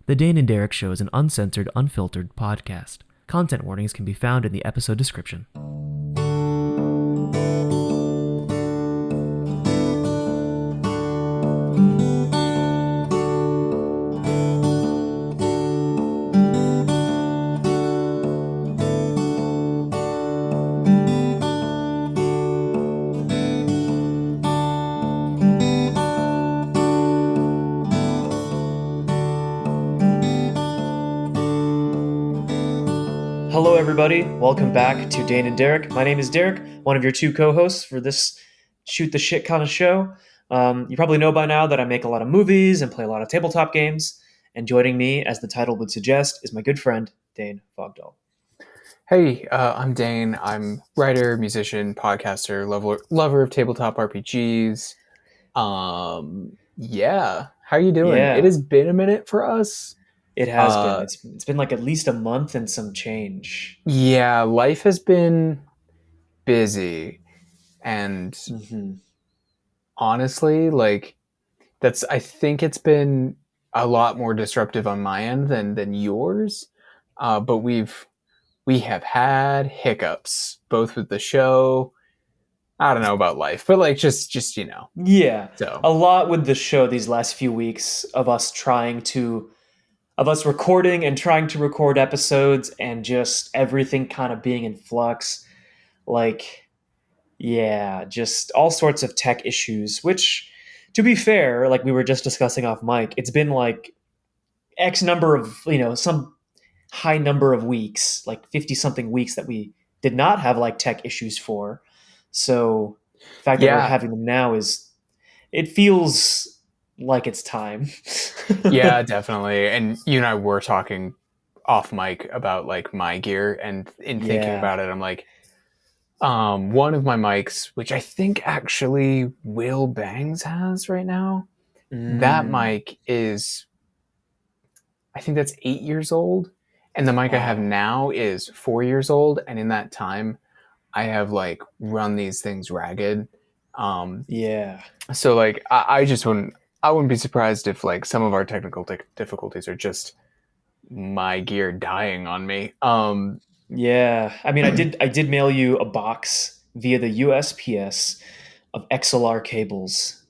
The Dane and Derek Show is an uncensored, unfiltered podcast. Content warnings can be found in the episode description. Hello everybody, welcome back to Dane and Derek. My name is Derek, one of your two co-hosts for this shoot the shit kind of show. You probably know by now that I make a lot of movies and play a lot of tabletop games, and joining me, as the title would suggest, is my good friend, Dane Fogdahl. Hey, I'm Dane. I'm writer, musician, podcaster, lover of tabletop RPGs. Yeah. How you doing? Yeah. It has been a minute for us. It has been. It's been like at least a month and some change. Yeah, life has been busy, and honestly, I think it's been a lot more disruptive on my end than yours. But we have had hiccups, both with the show. I don't know about life, but just Yeah. So A lot with the show these last few weeks of us recording and trying to record episodes and just everything kind of being in flux. Just all sorts of tech issues, which, to be fair, like we were just discussing off mic, it's been like X number of, some high number of weeks, like 50 something weeks that we did not have like tech issues for. So the fact that we're having them now it feels like it's time. Yeah, definitely. And you and I were talking off mic about like my gear, and in thinking about it, I'm like, one of my mics, which I think actually Will Bangs has right now, that mic is, I think that's 8 years old. And the mic I have now is 4 years old. And in that time, I have like run these things ragged. So like, I wouldn't be surprised if like some of our technical difficulties are just my gear dying on me. Yeah, I mean, I did mail you a box via the USPS of XLR cables.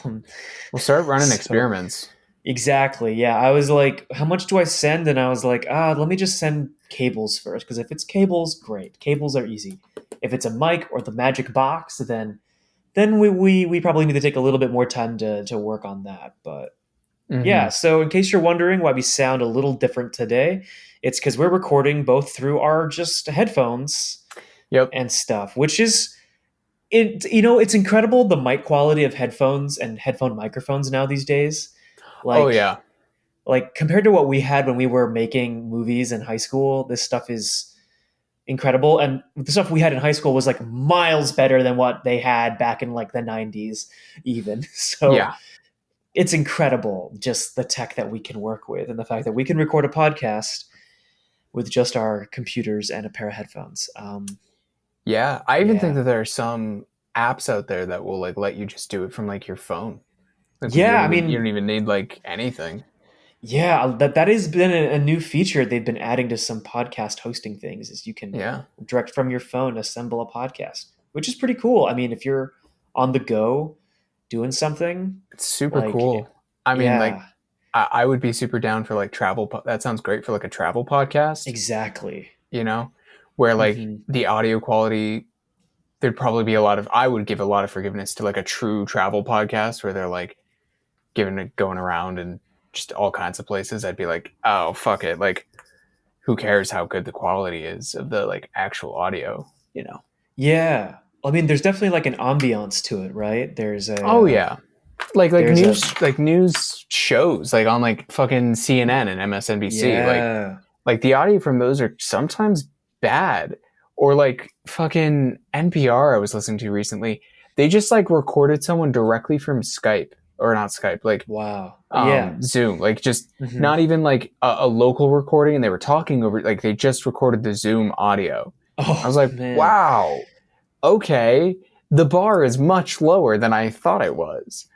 We'll start running experiments. Exactly. Yeah, I was like, how much do I send? And I was like, let me just send cables first, because if it's cables, great. Cables are easy. If it's a mic or the magic box, then we probably need to take a little bit more time to work on that. But yeah, so in case you're wondering why we sound a little different today, it's because we're recording both through our just headphones and stuff, which is it's incredible the mic quality of headphones and headphone microphones now these days. Like compared to what we had when we were making movies in high school, this stuff is incredible, and the stuff we had in high school was like miles better than what they had back in like the 90s even. So it's incredible just the tech that we can work with, and the fact that we can record a podcast with just our computers and a pair of headphones. I even think that there are some apps out there that will like let you just do it from like your phone. Like, you don't even need like anything. Yeah, that has been a new feature they've been adding to some podcast hosting things, is you can direct from your phone assemble a podcast, which is pretty cool. I mean, if you're on the go doing something, it's super cool. I mean, like I would be super down for like travel. That sounds great for like a travel podcast. Exactly. Where like the audio quality, there'd probably be I would give a lot of forgiveness to like a true travel podcast where they're like going around and just all kinds of places. I'd be like, oh, fuck it. Like, who cares how good the quality is of the like actual audio, Yeah. I mean, there's definitely like an ambiance to it, right? There's a like news shows like on like fucking CNN and MSNBC. Like the audio from those are sometimes bad. Or like fucking NPR I was listening to recently. They just like recorded someone directly from Skype. Or not Skype, like Zoom, like just not even like a local recording, and they were talking over, like they just recorded the Zoom audio. I was like, wow, okay, the bar is much lower than I thought it was.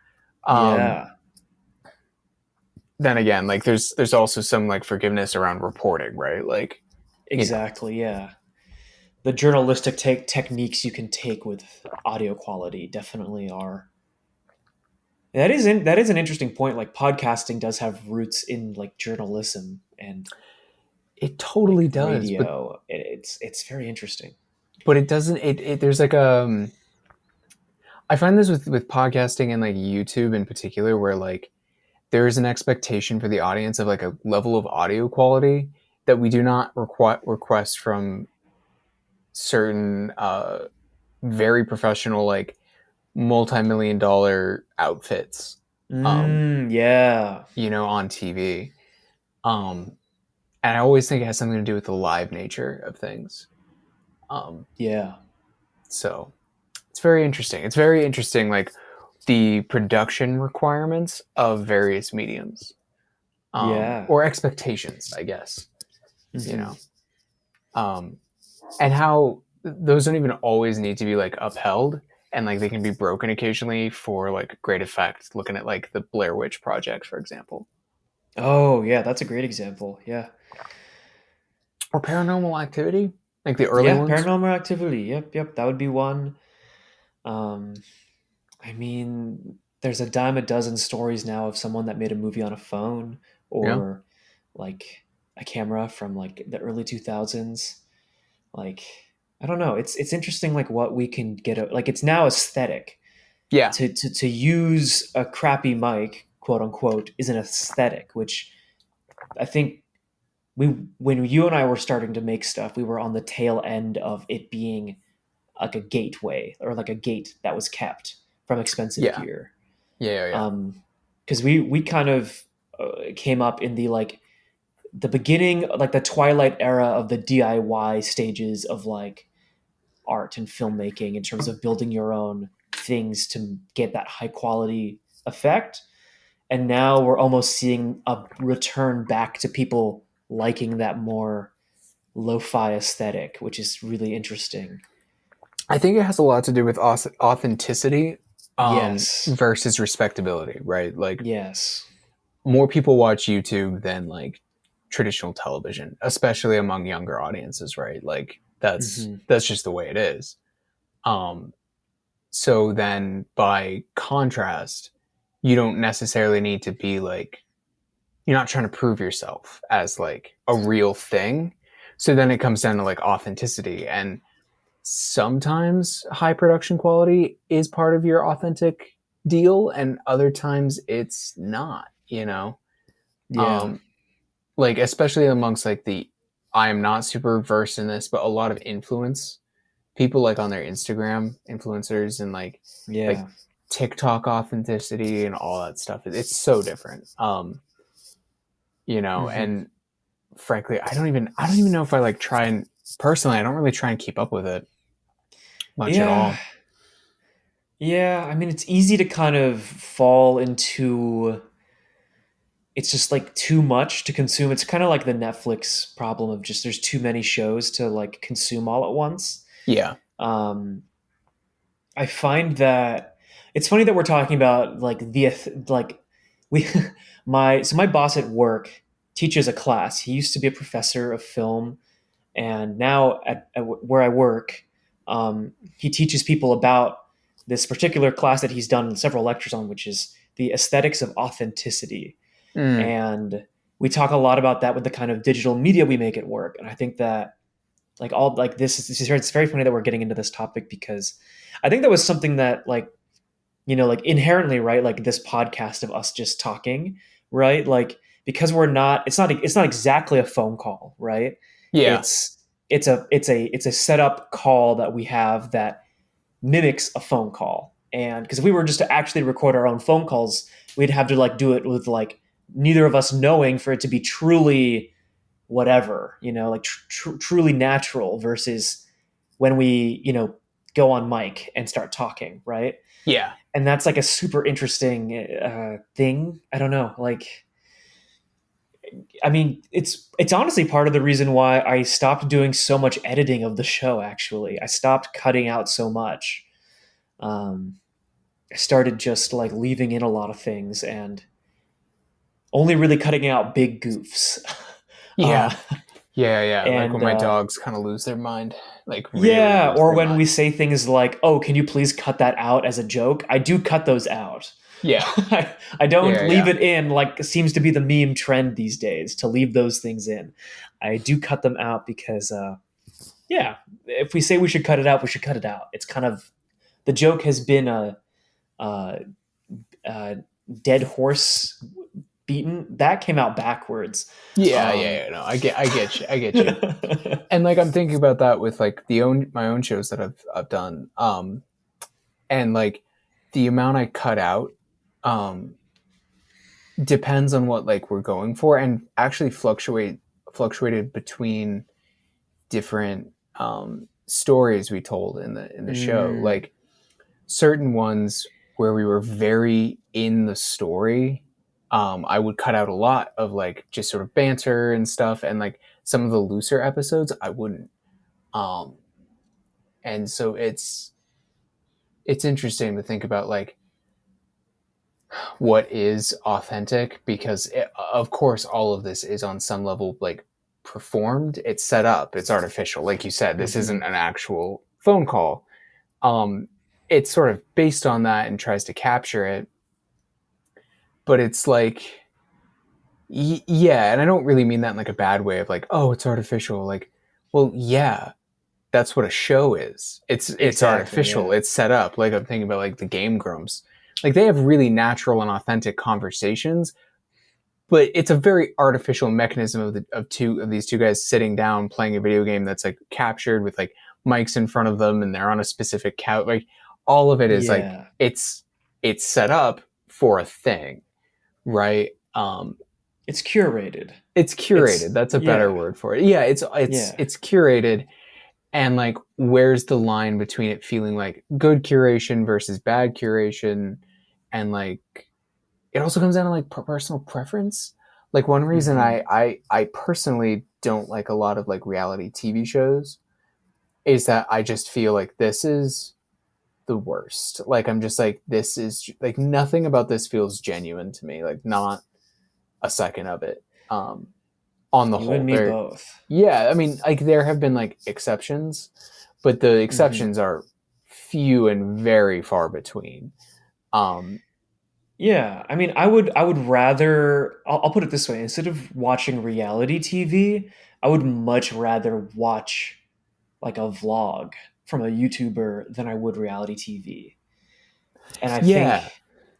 then again, like there's also some like forgiveness around reporting, right? Like, you know, Exactly. Yeah. The journalistic techniques you can take with audio quality definitely are. That is an interesting point. Like podcasting does have roots in like journalism and it like totally does, radio. It's very interesting. but it doesn't. It there's like I find this with podcasting and like YouTube in particular, where like there is an expectation for the audience of like a level of audio quality that we do not request from certain very professional like multi-million dollar outfits, um, Yeah. on TV. Um, and I always think it has something to do with the live nature of things. Um, Yeah. so it's very interesting. It's very interesting, like the production requirements of various mediums, Yeah. or expectations, I guess. You Hmm. know, um, and how those don't even always need to be like upheld, and like they can be broken occasionally for like great effect. Looking at like the Blair Witch Project, for example, Oh, yeah, that's a great example. Yeah. or Paranormal Activity, like the early Yeah, ones. Paranormal Activity. Yep, yep, that would be one. Um, I mean, there's a dime a dozen stories now of someone that made a movie on a phone Yeah, or like a camera from like the early 2000s. Like, I don't know. It's interesting like what we can like it's now aesthetic. yeah, To use a crappy mic, quote unquote, is an aesthetic, which I think we when you and I were starting to make stuff, we were on the tail end of it being like a gateway or like a gate that was kept from expensive yeah, gear. yeah, yeah, Because we kind of came up in the beginning, like the twilight era of the DIY stages of like art and filmmaking in terms of building your own things to get that high quality effect. And now we're almost seeing a return back to people liking that more lo-fi aesthetic, which is really interesting. I think it has a lot to do with authenticity, Yes. versus respectability, right? Like Yes. more people watch YouTube than like traditional television, especially among younger audiences, right? Like Hmm. that's just the way it is. Um, so then by contrast, you don't necessarily need to be like you're not trying to prove yourself as like a real thing. So then it comes down to like authenticity, and sometimes high production quality is part of your authentic deal and other times it's not, Yeah. um like especially amongst like the I am not super versed in this, but a lot of influence people like on their Instagram influencers and like Yeah. TikTok authenticity and all that stuff. It's so different. Hmm. And frankly, I don't even know if I like try and personally I don't really try and keep up with it much at Yeah. all. Yeah. I mean, it's easy to kind of fall into it's just like too much to consume. It's kind of like the Netflix problem of just there's too many shows to like consume all at once. Yeah. Um, I find that it's funny that we're talking about like like we my boss at work teaches a class. He used to be a professor of film, and now at where I work, he teaches people about this particular class that he's done several lectures on, which is the aesthetics of authenticity. Mm, And we talk a lot about that with the kind of digital media we make at work. And I think that like all like this is it's very funny that we're getting into this topic because I think that was something that like like inherently right like this podcast of us just talking right like because we're not it's not exactly a phone call right yeah. it's it's a setup call that we have that mimics a phone call. And because if we were just to actually record our own phone calls, we'd have to like do it with like neither of us knowing for it to be truly whatever, like truly natural versus when we, go on mic and start talking, right? Yeah. And that's like a super interesting thing. I don't know, like I mean, it's honestly part of the reason why I stopped doing so much editing of the show. Actually, I stopped cutting out so much. Um, I started just like leaving in a lot of things, and only really cutting out big goofs. uh, Yeah. Yeah, yeah. Like when and my dogs kind of lose their mind, like really yeah, lose or their when mind. we say things like, "Oh, can you please cut that out as a joke?" I do cut those out. Yeah. I don't Yeah, leave yeah. it in like seems to be the meme trend these days to leave those things in. I do cut them out because yeah, if we say we should cut it out, we should cut it out. It's kind of the joke has been a, a dead horse beaten. That came out backwards. Yeah, Um, yeah, yeah. No, I get you. I get you. And like I'm thinking about that with like my own shows that I've done. And like the amount I cut out um depends on what like we're going for and actually fluctuated between different stories we told in the show. mm, Like certain ones where we were very in the story, I would cut out a lot of like just sort of banter and stuff, and like some of the looser episodes I wouldn't. Um, and so it's interesting to think about like what is authentic because of course all of this is on some level like performed. It's set up. It's artificial. Like you said, this isn't mhm. an actual phone call. Um, it's sort of based on that and tries to capture it, but it's like yeah, and I don't really mean that in like a bad way of like, oh, it's artificial. Like, well, yeah, that's what a show is. It's Exactly. artificial. Yeah. It's set up. Like I'm thinking about like the Game Grumps. Like they have really natural and authentic conversations, but it's a very artificial mechanism of these two guys sitting down playing a video game that's like captured with like mics in front of them and they're on a specific couch. Like all of it is like Yeah. it's set up for a thing, right? It's curated. It's curated. It's That's a better yeah. word for it. Yeah, Yeah. it's curated, and like where's the line between it feeling like good curation versus bad curation, and like it also comes down to like personal preference. Like one reason Hmm. I personally don't like a lot of like reality TV shows is that I just feel like this is the worst. Like I'm just like this is like nothing about this feels genuine to me. Like not a second of it. On the You and whole, me there, both. yeah. I mean, like there have been like exceptions, but the Hmm. exceptions are few and very far between. Um, Yeah. I mean, I would rather. I'll put it this way: instead of watching reality TV, I would much rather watch like a vlog from a YouTuber than I would reality TV. And I yeah, think,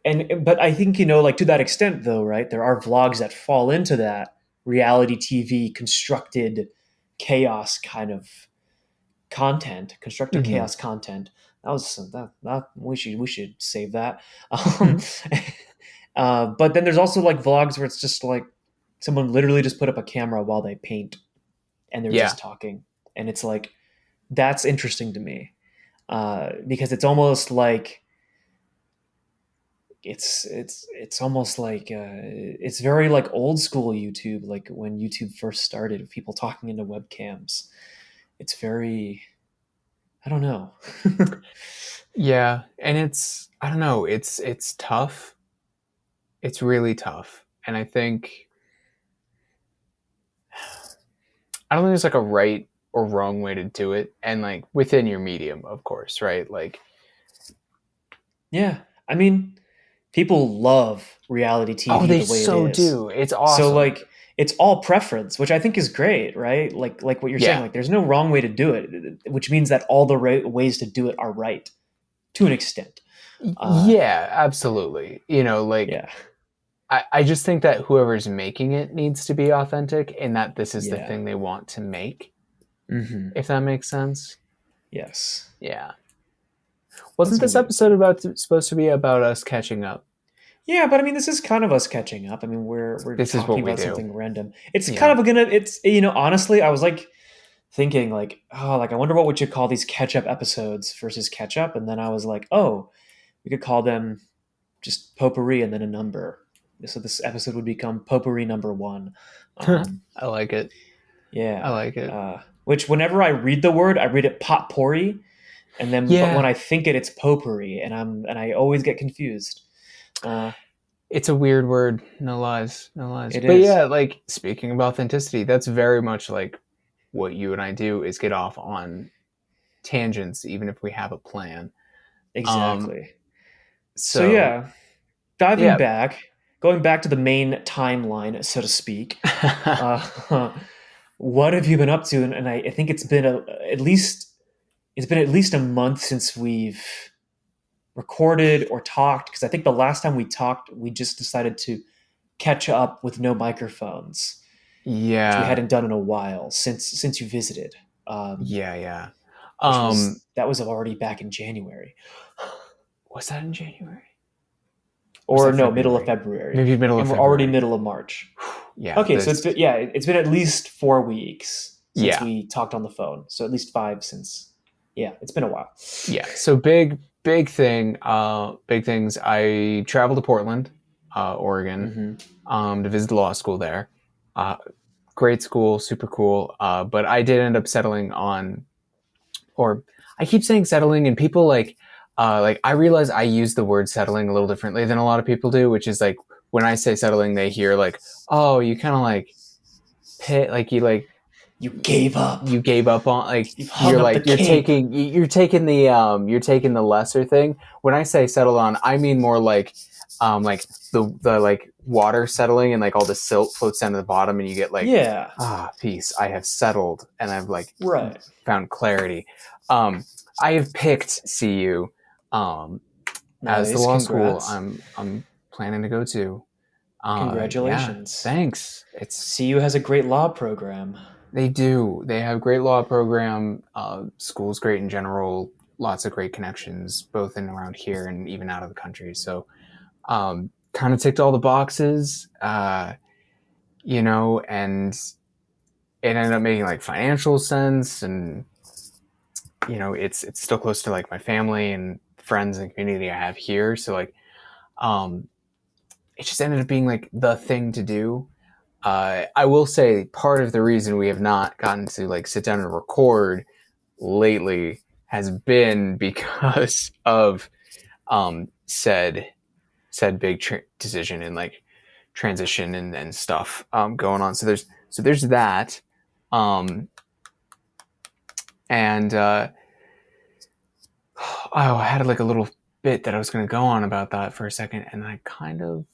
and but I think like to that extent, though, right? There are vlogs that fall into that reality TV constructed chaos kind of content, constructed hmm chaos content. That we should save that. Um, but then there's also like vlogs where it's just like someone literally just put up a camera while they paint and they're yeah, just talking, and it's like that's interesting to me because it's almost like it's almost like it's very like old school YouTube, like when YouTube first started, people talking into webcams. It's very I don't know. yeah, and it's I don't know. It's tough. It's really tough, and I don't think there's like a right or wrong way to do it, and like within your medium, of course, right? Like, Yeah, I mean, people love reality oh, TV they the way it so is. do. It's So awesome. like it's all preference, which I think is great, right? Like what you're saying, Yeah, like there's no wrong way to do it, which means that all the ways to do it are right to an extent. Uh, yeah, absolutely. You know, like yeah, I just think that whoever's making it needs to be authentic and that this is the yeah, thing they want to make, hmm if that makes sense. yes, Yeah. that's Wasn't a good this way to episode put it. supposed to be about us catching up? Yeah, but I mean, this is kind of us catching up. I mean, we're This is what talking we about do. something random. It's kind Yeah. of gonna. It's honestly, I was like thinking like, oh, like I wonder what we should call these catch up episodes versus catch up, and then I was like, oh, we could call them just potpourri and then a number. So this episode would become potpourri number one. Um, I like it. I yeah. like it. Which whenever I read the word, I read it potpourri, but when Yeah. I think it's potpourri, and I always get confused. Uh, It's a weird word. No lies. No lies. It But is. yeah, like speaking of authenticity, that's very much like what you and I do is get off on tangents, even if we have a plan. Um, Exactly. So so yeah, diving yeah. back, going back to the main timeline, so to speak. Uh, what have you been up to? And I think it's been at least a month since we've recorded or talked, because I think the last time we talked, we just decided to catch up with no microphones, which we Yeah. hadn't done in a while since you visited, Yeah, yeah. which Um, was already back in January, was that in January? Was or that no, middle of February? February, Maybe middle of and we're already February. middle of March. Yeah, Okay, so this it's been at least 4 weeks since yeah. we talked on the phone. So at least five since, yeah, it's been a while. Yeah. So big thing, big things. I traveled to Portland, Oregon, Hmm. to visit the law school there. Uh, Great school, super cool. But I did end up settling on, or I keep saying settling, and people like I realize I use the word settling a little differently than a lot of people do, which is like when I say settling, they hear like, oh, you kind of like pit, like You gave up. you gave up on, You've hung up the like cape. you're taking the lesser thing. When I say settled on, I mean more like the like water settling and like all the silt floats down to the bottom and you get like, Yeah, peace, I have settled and I've like right. found clarity. um I have picked CU as the Nice. law school Congrats. I'm planning to go to. Yeah, Congratulations. thanks. It's CU has a great law program. They do. They have great law program. School's great in general. Lots of great connections, both in and around here and even out of the country. So, kind of ticked all the boxes, and it ended up making like financial sense, and it's still close to like my family and friends and community I have here. So like, um, it just ended up being like the thing to do. I will say part of the reason we have not gotten to like sit down and record lately has been because of said big decision and like transition and stuff going on. So there's that, um, and oh, I had like a little bit that I was going to go on about that for a second, and I kind of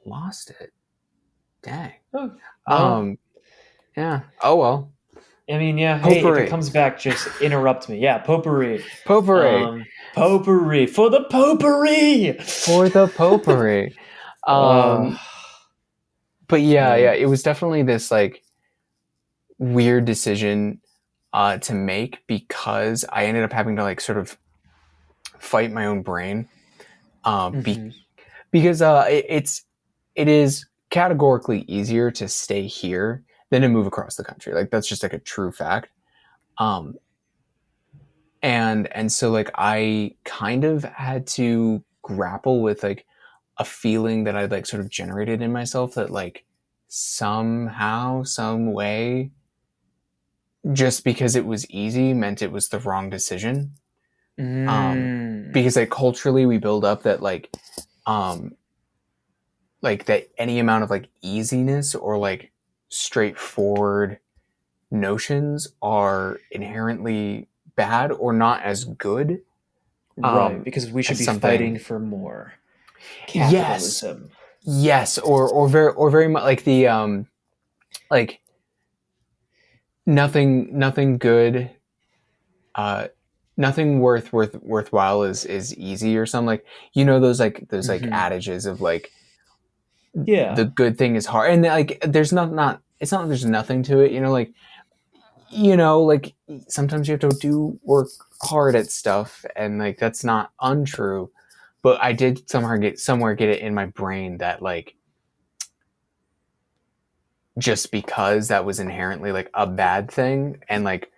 lost it. Dang. Oh, well, Um, yeah. Oh well. I mean, yeah, hey, if it Potpourri. comes back, just interrupt me. Yeah, potpourri. Potpourri Potpourri for the potpourri. for the potpourri. Uh, Um, but yeah, man. it was definitely this like weird decision to make because I ended up having to like sort of fight my own brain, uh, be- Hmm. because it is categorically easier to stay here than to move across the country. Like that's just like a true fact. Um, and so like I kind of had to grapple with like a feeling that I'd like sort of generated in myself that like somehow, some way, just because it was easy meant it was the wrong decision. Um, Mm. because like culturally we build up that um, like that any amount of like easiness or like straightforward notions are inherently bad or not as good Right, because we should as be fighting something. for more Yes, capitalism. yes, or very much like the like nothing good, uh nothing worthwhile is easy or something, like those like Hmm. adages of like the Yeah. good thing is hard, and like there's not it's not like there's nothing to it, like sometimes you have to do work hard at stuff, and like that's not untrue, but I did somewhere get it in my brain that like just because that was inherently like a bad thing and like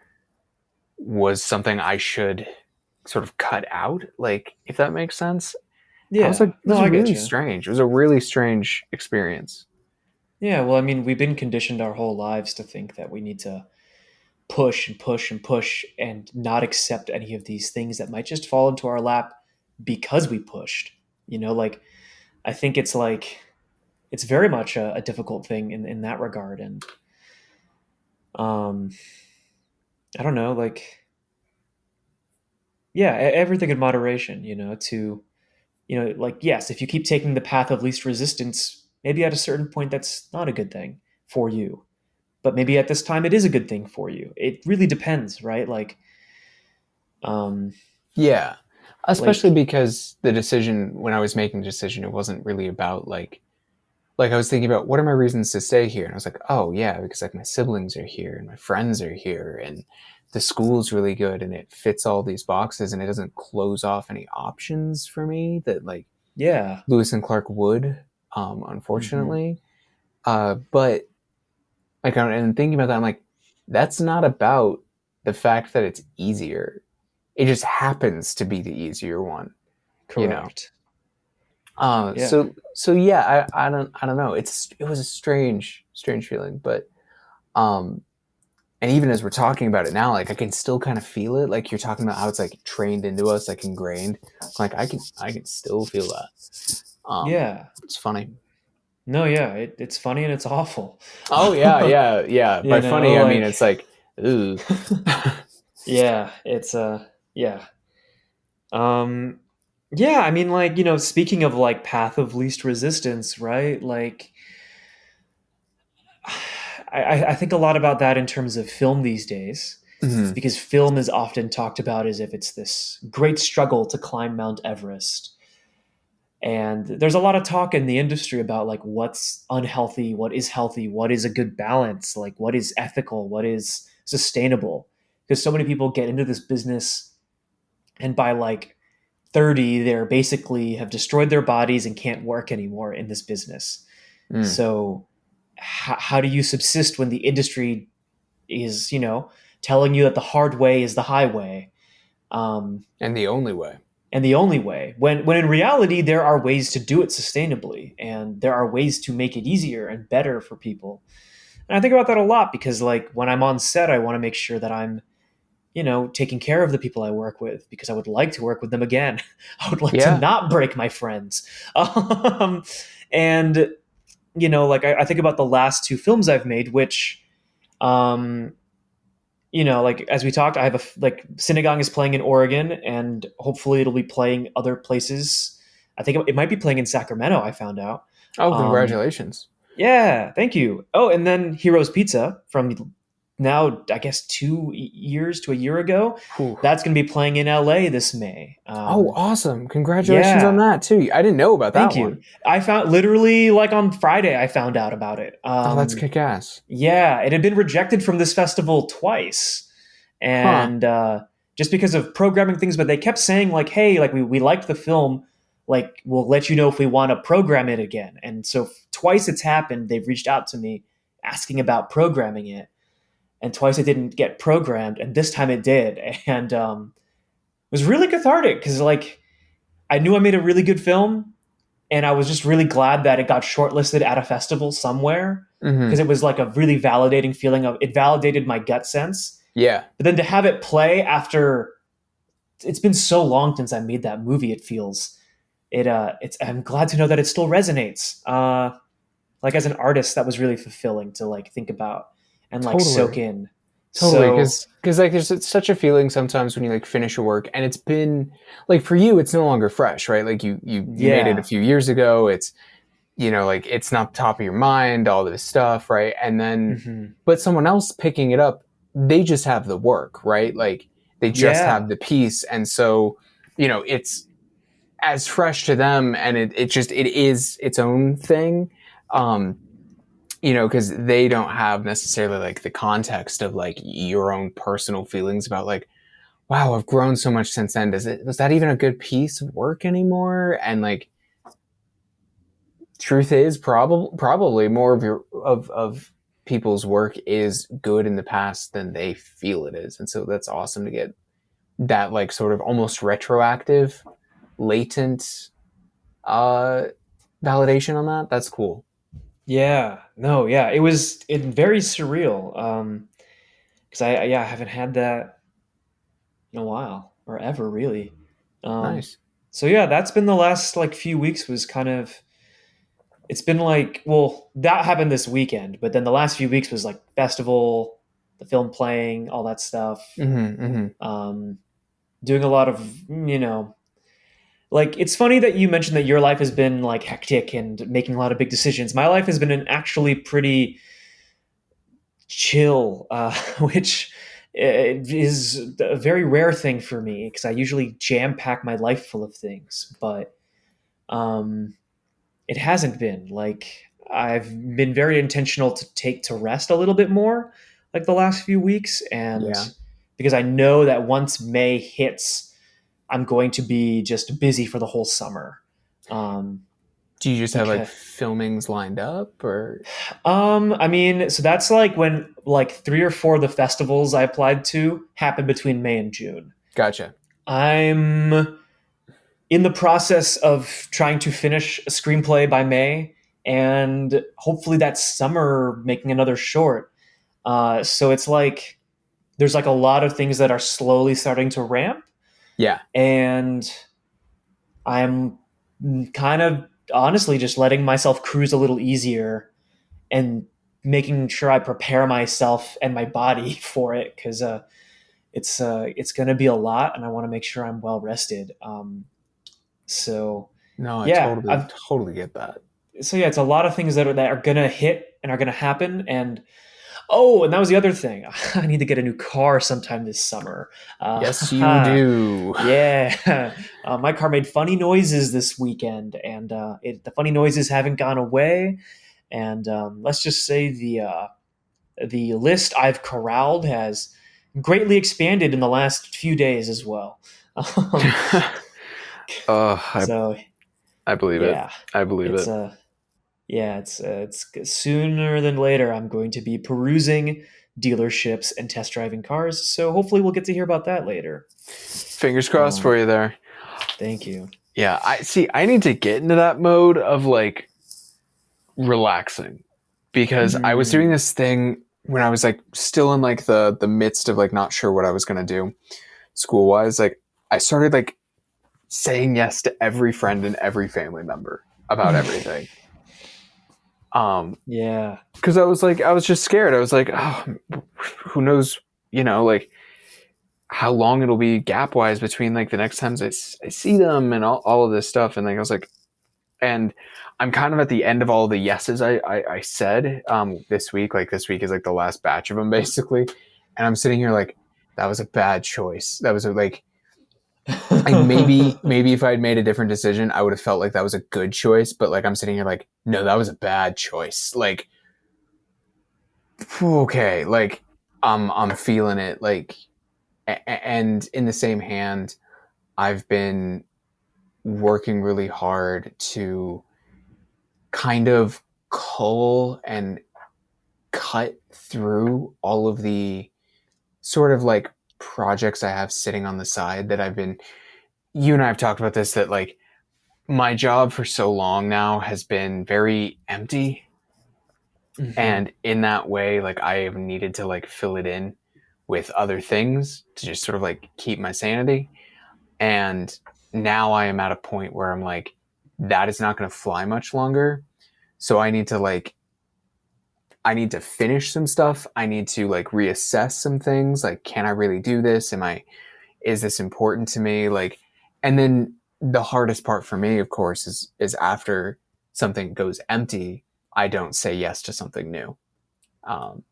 was something I should sort of cut out, like if that makes sense. Yeah. It No, was I get really you. strange. It was a really strange experience. Yeah, well, I mean, we've been conditioned our whole lives to think that we need to push and push and push and not accept any of these things that might just fall into our lap because we pushed. You know, like I think it's like it's very much a difficult thing in that regard. And um, I don't know, like yeah, everything in moderation. To like yes, if you keep taking the path of least resistance, maybe at a certain point that's not a good thing for you. But maybe at this time it is a good thing for you. It really depends, right? Um, Yeah. Especially like because the decision, when I was making the decision, it wasn't really about like I was thinking about what are my reasons to stay here, and I was like, oh yeah, because like my siblings are here and my friends are here, and the school's really good, and it fits all these boxes, and it doesn't close off any options for me that like yeah, Lewis and Clark would, hmm unfortunately. But like, and thinking about that, I'm like, that's not about the fact that it's easier. It just happens to be the easier one, you know. correct. Yeah, So yeah, I don't know. It was a strange feeling, but um, and even as we're talking about it now, like I can still kind of feel it. Like you're talking about how it's like trained into us, like ingrained. Like I can still feel that. yeah. It's funny. No, yeah, it's funny and it's awful. Oh yeah, yeah, yeah. By you know, funny, I mean like it's like, ooh. yeah, it's yeah. Um yeah, I mean like, speaking of like path of least resistance, right? Like I think a lot about that in terms of film these days, Mhm. because film is often talked about as if it's this great struggle to climb Mount Everest. And there's a lot of talk in the industry about like what's unhealthy, what is healthy, what is a good balance, like what is ethical, what is sustainable. Because so many people get into this business and by like 30, they're basically have destroyed their bodies and can't work anymore in this business. Mm. So how do you subsist when the industry is, telling you that the hard way is the highway? Um, And the only way. and the only way, when in reality there are ways to do it sustainably and there are ways to make it easier and better for people. And I think about that a lot because like when I'm on set I want to make sure that I'm taking care of the people I work with because I would like to work with them again. I would like to Yeah. not break my friends. And like I think about the last two films I've made, which um like as we talked, I have like Synagogue is playing in Oregon, and hopefully it'll be playing other places. I think it might be playing in Sacramento. I found out. Oh, Um, congratulations. yeah, thank you. Oh, and then Heroes Pizza from now, I guess 2 years to a year ago. Whew. That's going to be playing in LA this May. Oh, awesome. Congratulations on Yeah, that too. I didn't know about thank that you. one. I found literally like on Friday, I found out about it. Oh, that's kick ass. Yeah, it had been rejected from this festival twice, Huh. and just because of programming things. But they kept saying like, "Hey, like we liked the film, like we'll let you know if we want to program it again." And so twice it's happened. They've reached out to me asking about programming it, and twice it didn't get programmed, and this time it did, and it was really cathartic because like I knew I made a really good film, and I was just really glad that it got shortlisted at a festival somewhere because Mm-hmm. it was like a really validating feeling of it validated my gut sense. Yeah. But then to have it play after it's been so long since I made that movie, it feels it's I'm glad to know that it still resonates. Like as an artist, that was really fulfilling to like think about and like soak Totally. in. Totally. So Because like there's such a feeling sometimes when you like finish a work and it's been like for you it's no longer fresh, right? Like you made it a yeah. few years ago. It's like it's not top of your mind, all this stuff, right? And then hmm but someone else picking it up, they just have the work, right? Like they just Yeah. have the piece. And so, it's as fresh to them and it is its own thing. Um, because they don't have necessarily like the context of like your own personal feelings about like, wow, I've grown so much since then. Was that even a good piece of work anymore? And like, truth is probably more of of people's work is good in the past than they feel it is. And so that's awesome to get that like sort of almost retroactive, latent uh validation on that. That's cool. Yeah. No, yeah. It very surreal. Because I haven't had that in a while or ever really. Um, Nice. so yeah, that's been the last like few weeks was kind of. it's been like, well, that happened this weekend, but then the last few weeks was like festival, the film playing, all that stuff. Mm-hmm, mm-hmm. Um, doing a lot of, like it's funny that you mentioned that your life has been like hectic and making a lot of big decisions. My life has been an actually pretty chill, which is a very rare thing for me because I usually jam pack my life full of things, but um, it hasn't been. Like I've been very intentional to take to rest a little bit more, like the last few weeks, and Yeah. because I know that once May hits, I'm going to be just busy for the whole summer. Um, Do you just have like because filmings lined up or? I mean, so that's like when like 3 or 4 of the festivals I applied to happened between May and June. Gotcha. I'm in the process of trying to finish a screenplay by May, and hopefully that summer making another short. So it's like there's like a lot of things that are slowly starting to ramp, Yeah. and I'm kind of honestly just letting myself cruise a little easier and making sure I prepare myself and my body for it because it's going to be a lot, and I want to make sure I'm well rested. So No, I yeah, totally, I've totally get that. so yeah, it's a lot of things that are going to hit and are going to happen, and oh, and that was the other thing. I need to get a new car sometime this summer. Yes, you do. Yeah, my car made funny noises this weekend, and the funny noises haven't gone away. And let's just say the list I've corralled has greatly expanded in the last few days as well. Um, uh, I, so I believe it. yeah, I believe it's it. it's sooner than later. I'm going to be perusing dealerships and test driving cars. So hopefully we'll get to hear about that later. Fingers crossed Um, for you there. thank you. Yeah, I see. I need to get into that mode of like relaxing because I was doing Mm, this thing when I was like still in like the midst of like not sure what I was gonna do school wise. Like I started like saying yes to every friend and every family member about everything. yeah, Because I was just scared. I was like, oh, who knows, like how long it'll be gap wise between like the next times I see them and all of this stuff. And like I was like, and I'm kind of at the end of all the yeses I said this week. Like this week is like the last batch of them basically, and I'm sitting here like that was a bad choice. That was like maybe if I'd made a different decision, I would have felt like that was a good choice. But like I'm sitting here like no, that was a bad choice. Like okay, like I'm feeling it. Like and in the same hand, I've been working really hard to kind of cull and cut through all of the sort of like projects I have sitting on the side that I've been you and I have talked about this that like my job for so long now has been very empty hmm and in that way like I have needed to like fill it in with other things to just sort of like keep my sanity and now I am at a point where I'm like that is not going to fly much longer so I need to finish some stuff. I need to like reassess some things. Like, can I really do this? Is this important to me? Like, and then the hardest part for me, of course, is after something goes empty, I don't say yes to something new. Um,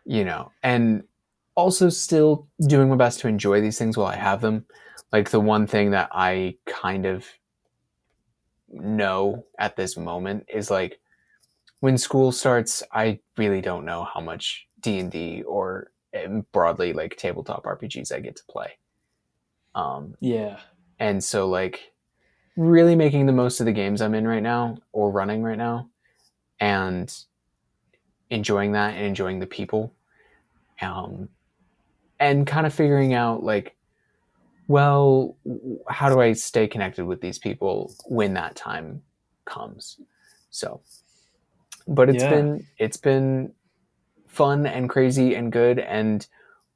yeah, and also still doing my best to enjoy these things while I have them. Like the one thing that I kind of know at this moment is like when school starts, I really don't know how much D&D or broadly like tabletop RPGs I get to play. Um, yeah, and so like really making the most of the games I'm in right now or running right now and enjoying that and enjoying the people. Um, and kind of figuring out like, well, how do I stay connected with these people when that time comes? So, but yeah, it's been fun and crazy and good and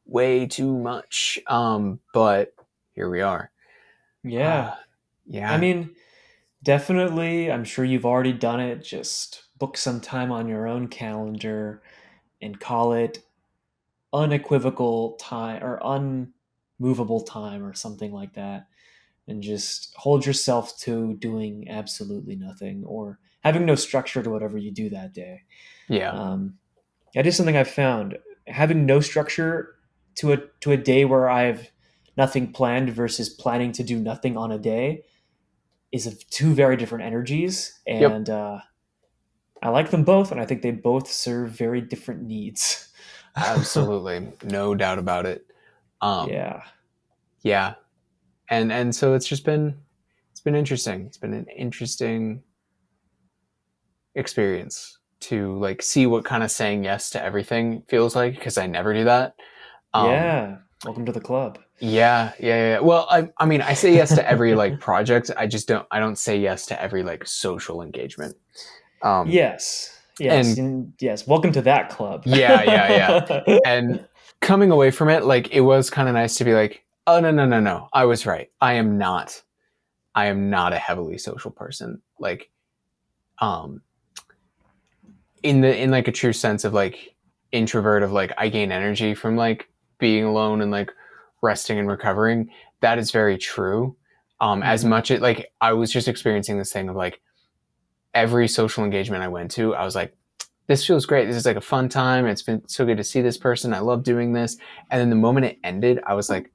way too much. But here we are. yeah. I Yeah. mean, definitely, I'm sure you've already done it. Just book some time on your own calendar and call it unequivocal time or unmovable time or something like that. And just hold yourself to doing absolutely nothing or having no structure to whatever you do that day. Yeah. Um, that is something I've found. Having no structure to a day where I've nothing planned versus planning to do nothing on a day is of two very different energies, Yep. and I like them both, and I think they both serve very different needs. Absolutely. No doubt about it. Um, Yeah, yeah. And so it's been interesting. It's been an interesting experience to like see what kind of saying yes to everything feels like because I never do that. Um, yeah. Welcome to the club. yeah. Well, I mean, I say yes to every like project. I don't say yes to every like social engagement. Um, Yes, yes, and and yes. Welcome to that club. yeah. And coming away from it, like it was kind of nice to be like, oh no, I was right. I am not a heavily social person. Like, um, in like a true sense of like introvert of like I gain energy from like being alone and like resting and recovering. That is very true. As Hmm. much as like I was just experiencing this thing of like every social engagement I went to, I was like, this feels great. This is like a fun time. It's been so good to see this person. I love doing this. And then the moment it ended, I was like,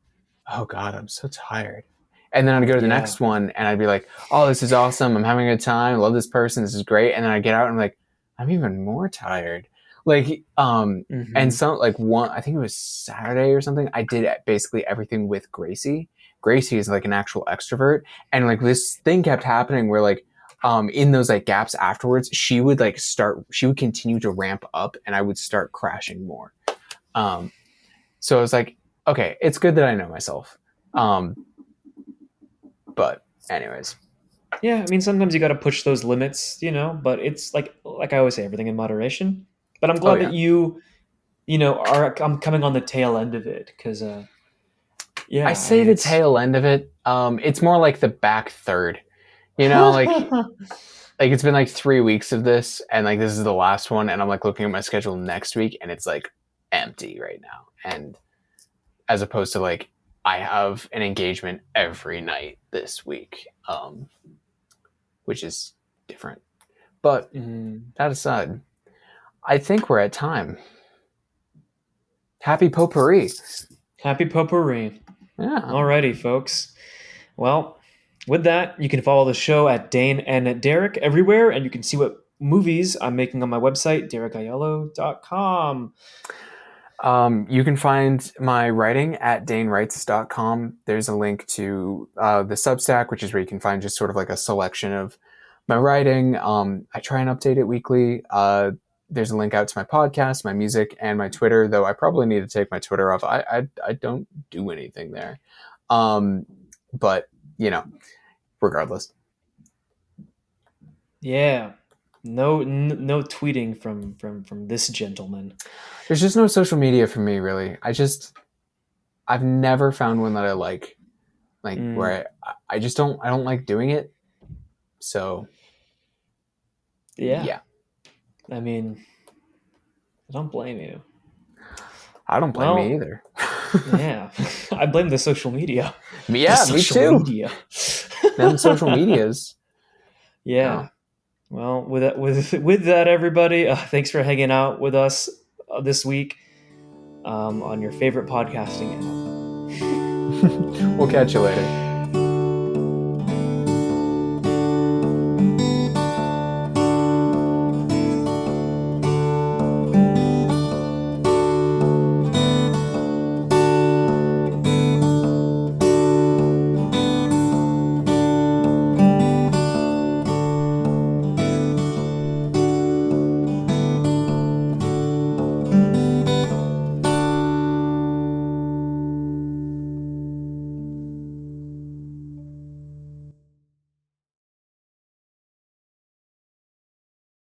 oh God, I'm so tired. And then I'd go to the Yeah. next one and I'd be like, oh, this is awesome. I'm having a good time. I love this person. This is great. And then I get out and I'm like, I'm even more tired. Like, and Hmm. some like one, I think it was Saturday or something. I did basically everything with Gracie. Gracie is like an actual extrovert. And like this thing kept happening where like, in those like gaps afterwards, she would continue to ramp up and I would start crashing more. Um, so I was like, okay, it's good that I know myself. Um, but anyways, Yeah, I mean, sometimes you got to push those limits, but it's like I always say, everything in moderation. But I'm oh glad that yeah, are I'm coming on the tail end of it because I yeah, I say mean the it's tail end of it. It's more like the back third, like it's been like 3 weeks of this and like this is the last one. And I'm like looking at my schedule next week and it's like empty right now. And as opposed to like I have an engagement every night this week, which is different. But mm, that aside, I think we're at time. Happy potpourri. happy potpourri. Yeah. Alrighty, folks. Well, with that, you can follow the show at Dane and Derek everywhere, and you can see what movies I'm making on my website, derekaiello.com. You can find my writing at danewrites.com. There's a link to the Substack, which is where you can find just sort of like a selection of my writing. I try and update it weekly. There's a link out to my podcast, my music, and my Twitter, though I probably need to take my Twitter off. I don't do anything there. Um, but, you know, regardless. Yeah. No tweeting from this gentleman. There's just no social media for me, really. I've never found one that I like Mm, where I don't like doing it. So yeah. yeah, I mean, I don't blame you. I don't blame me Well, either. yeah. I blame the social media. The Yeah, me social too. media. Them social medias. Yeah. No, Well, with that, everybody, thanks for hanging out with us this week on your favorite podcasting app. we'll catch you later.